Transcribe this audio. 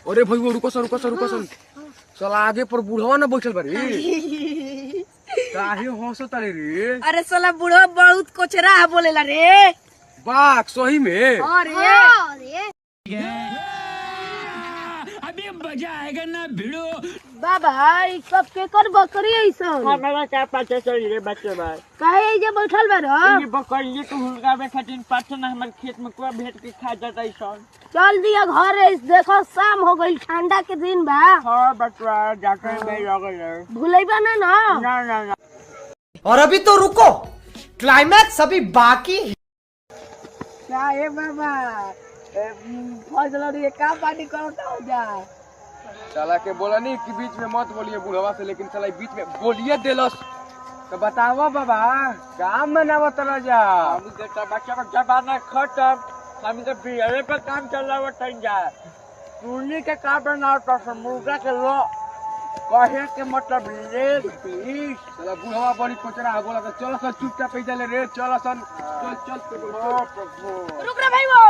अरे भाई वो रुको सन चल आगे पर बुढ़वा ना बैठल बारी काहे हंसो तारे रे। अरे साला बुढ़वा बहुत कोचरा बोलेला रे। बाक सही में अरे अभी मजा आएगा ना भिड़ो। बाबा ई सब के कर बकरी ऐसन हमारा क्या पता चली रे बच्चे भाई काहे जे बैठल बा रे। ये बकरी के हुलगा में खातिर पाछे ना हमारे खेत में कोई भेट के खा जाता है सब। चल दिया घर देखो शाम हो गई ठंडा के दिन बा। हाँ बच्चा जाके मैं लगे भूलेबा ना ना। ना ना ना। और अभी तो रुको, क्लाइमैक्स अभी बाकी है। क्या है बाबा फजल रे का पानी करता हो जा। साला के बोला नहीं कि बीच में मत बोलिए बुढ़वा से, लेकिन साला बीच में बोलिए देलस। तो बताओ बाबा काम में ना बतला जा। हम बेटा बच्चा का जमाना खत्म, हम तो बिहार पे काम चल रहा है जा। चूल्ही के का बनाओ तो मुर्गा के लो कहे के मतलब लेग पीस। साला बुढ़वा बड़ी कोचरा बोला तो चलो सन चुपचाप पैसा ले रे, चलो सन चल चल। रुक रे भाई वो